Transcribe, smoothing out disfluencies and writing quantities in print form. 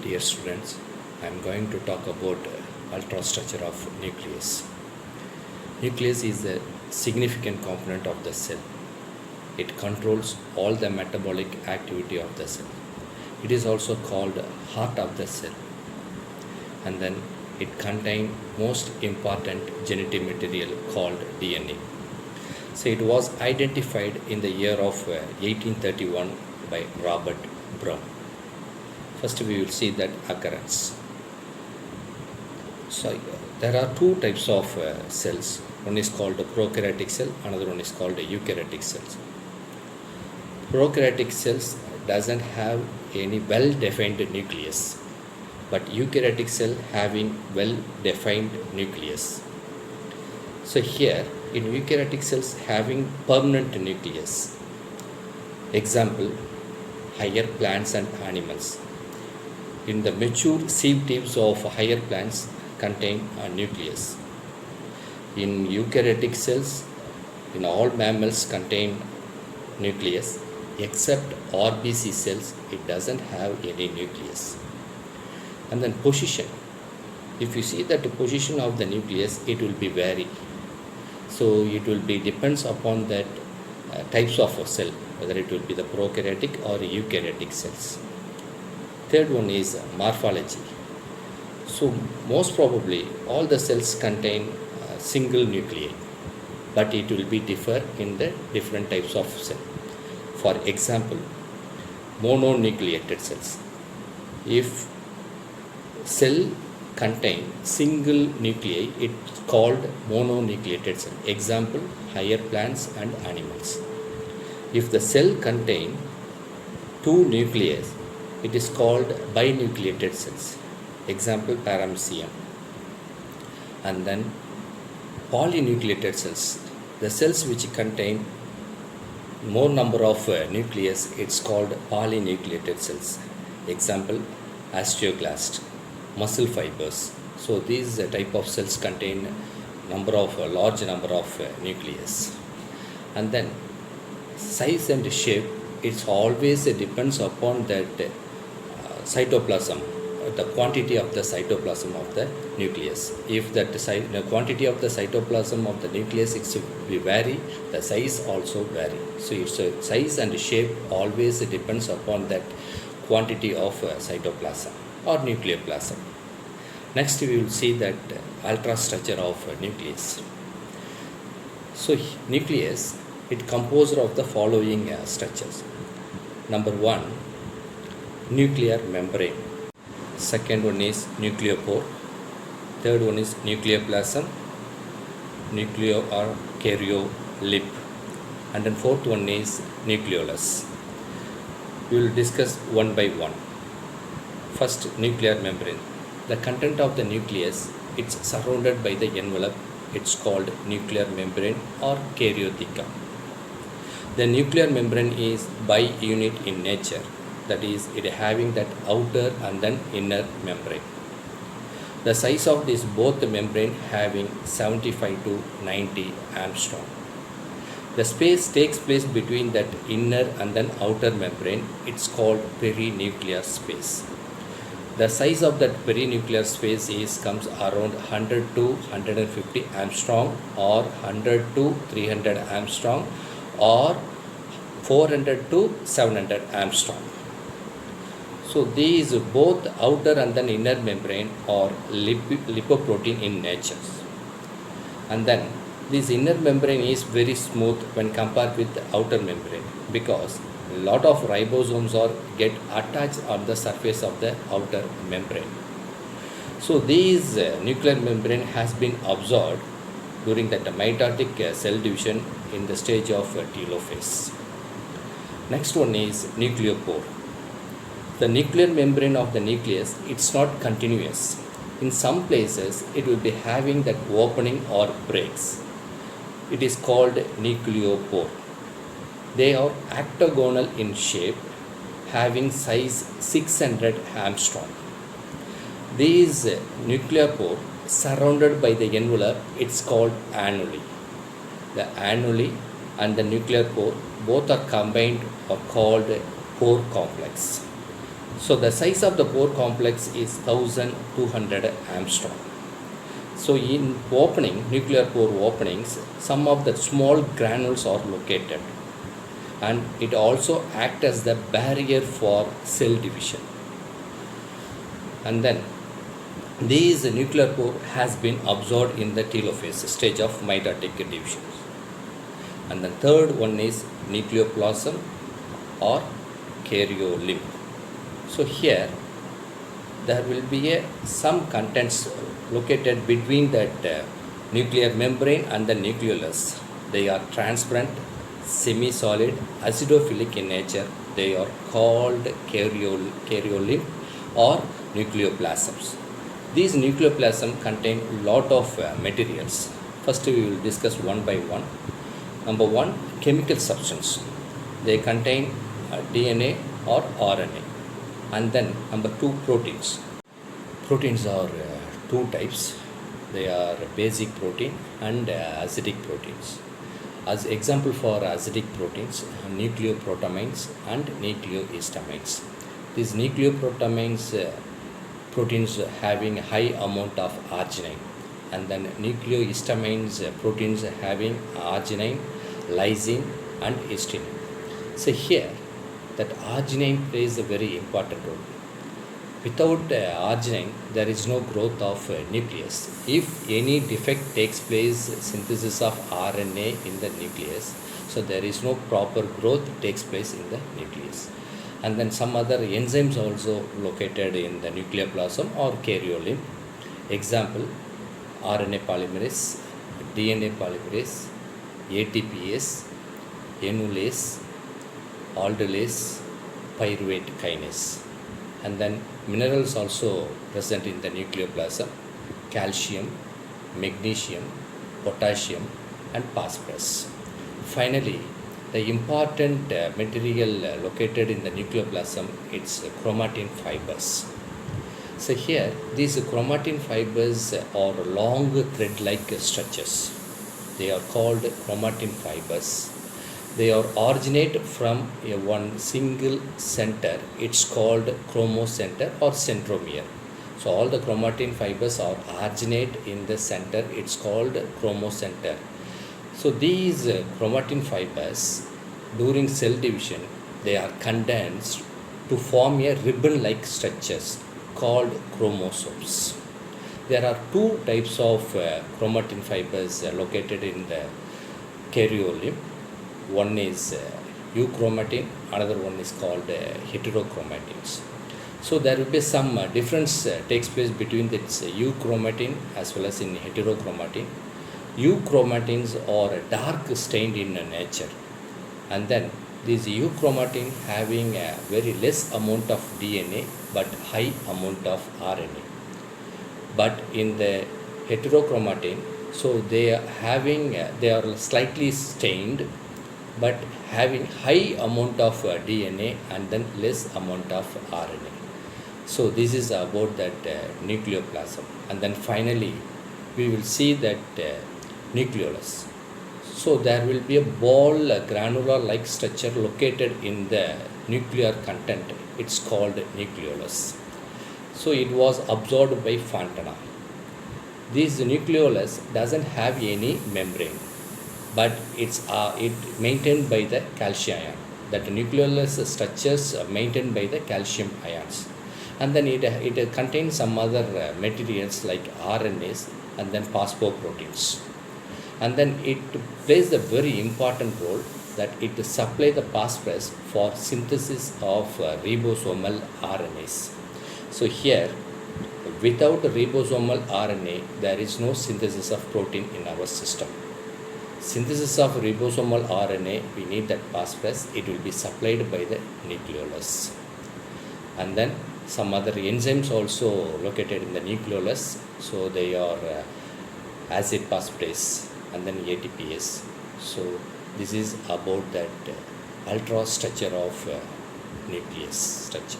Dear students, I am going to talk about ultrastructure of nucleus. Nucleus is a significant component of the cell. It controls all the metabolic activity of the cell. It is also called heart of the cell. And then it contains most important genetic material called DNA. So it was identified in the year of 1831 by Robert Brown. First we will see that occurrence. So there are two types of cells. One is called a prokaryotic cell, another one is called a eukaryotic cells. Prokaryotic cells doesn't have any well-defined nucleus, but eukaryotic cell having well-defined nucleus. So here in eukaryotic cells having permanent nucleus. Example, higher plants and animals. In the mature sieve tubes of higher plants contain a nucleus. In eukaryotic cells, in all mammals contain nucleus, except RBC cells, it doesn't have any nucleus. And then position. If you see that the position of the nucleus, it will be vary. So it will be depends upon that types of a cell, whether it will be the prokaryotic or eukaryotic cells. Third one is morphology. So most probably all the cells contain single nuclei, but it will be differ in the different types of cell. For example, mononucleated cells. If cell contain single nuclei, it's called mononucleated cell. Example, higher plants and animals. If the cell contain two nuclei, it is called binucleated cells. Example, paramecium. And then polynucleated cells. The cells which contain more number of nucleus, it's called polynucleated cells. Example, osteoclast, muscle fibers. So these type of cells contain large number of nucleus. And then size and shape, it's always depends upon that cytoplasm, the quantity of the cytoplasm of the nucleus. If that the quantity of the cytoplasm of the nucleus is be vary, the size also vary. So its size and shape always depends upon that quantity of cytoplasm or nucleoplasm. Next we will see that ultrastructure of nucleus. So nucleus, it composed of the following structures. Number one, nuclear membrane. Second one is nucleopore. Third one is nucleoplasm, nucleo or karyolip. And then fourth one is nucleolus. We will discuss one by one. First, nuclear membrane. The content of the nucleus, it's surrounded by the envelope. It's called nuclear membrane or karyotheca. The nuclear membrane is bi-unit in nature. That is, it having that outer and then inner membrane. The size of this both the membrane having 75 to 90 Armstrong. The space takes place between that inner and then outer membrane. It's called perinuclear space. The size of that perinuclear space comes around 100 to 150 Armstrong or 100 to 300 Armstrong or 400 to 700 Armstrong. So these both outer and then inner membrane are lipoprotein in nature. And then this inner membrane is very smooth when compared with the outer membrane, because a lot of ribosomes are get attached on the surface of the outer membrane. So these nuclear membrane has been absorbed during that mitotic cell division in the stage of telophase. Next one is nucleopore. The nuclear membrane of the nucleus, it's not continuous. In some places, it will be having that opening or breaks. It is called nucleopore. They are octagonal in shape, having size 600 Armstrong. These nucleopore surrounded by the envelope, it's called annuli. The annuli and the nuclear pore both are combined or called pore complex. So the size of the pore complex is 1200 angstrom. So in opening, nuclear pore openings, some of the small granules are located, and it also acts as the barrier for cell division. And then these nuclear pore has been absorbed in the telophase stage of mitotic division. And the third one is nucleoplasm or karyolimb. So here there will be some contents located between that nuclear membrane and the nucleolus. They are transparent, semi-solid, acidophilic in nature. They are called karyolimb or nucleoplasms. These nucleoplasm contain lot of materials. First we will discuss one by one. Number one, chemical substance. They contain DNA or RNA. And then number two, proteins. Proteins are two types. They are basic protein and acidic proteins. As example for acidic proteins, nucleoprotamines and nucleohistamines. These nucleoprotamines proteins having high amount of arginine, and then nucleohistamines proteins having arginine, lysine and histidine. So here that arginine plays a very important role. Without arginine, there is no growth of nucleus. If any defect takes place, synthesis of RNA in the nucleus, so there is no proper growth takes place in the nucleus. And then some other enzymes also located in the nucleoplasm or karyolimb. Example, RNA polymerase, DNA polymerase, ATPase, enolase, aldolase, pyruvate kinase. And then minerals also present in the nucleoplasm: calcium, magnesium, potassium and phosphorus. Finally, the important material located in the nucleoplasm, it's chromatin fibers. So here these chromatin fibers are long thread-like structures. They are called chromatin fibers. They are originate from one single center. It's called chromocenter or centromere. So all the chromatin fibers are originate in the center. It's called chromocenter. So these chromatin fibers during cell division, they are condensed to form a ribbon-like structures called chromosomes. There are two types of chromatin fibers located in the karyolimb. One is euchromatin, another one is called heterochromatins. So there will be some difference takes place between this euchromatin as well as in heterochromatin. Euchromatins are dark stained in nature, and then these euchromatin having a very less amount of DNA but high amount of RNA. But in the heterochromatin, so they are slightly stained but having high amount of DNA and then less amount of RNA. So this is about that nucleoplasm. And then finally we will see that nucleolus. So there will be a ball granular like structure located in the nuclear content. It's called nucleolus. So it was absorbed by Fontana. This nucleolus doesn't have any membrane, but it's maintained by the calcium ion. That nucleolus structures are maintained by the calcium ions. And then it contains some other materials like RNAs and then phosphoproteins. And then it plays a very important role that it supplies the phosphorus for synthesis of ribosomal RNAs. So here, without ribosomal RNA, there is no synthesis of protein in our system. Synthesis of ribosomal RNA, we need that phosphorus. It will be supplied by the nucleolus. And then some other enzymes also located in the nucleolus. So they are acid phosphatase and then ATPase. So this is about that ultra structure of nucleus structure.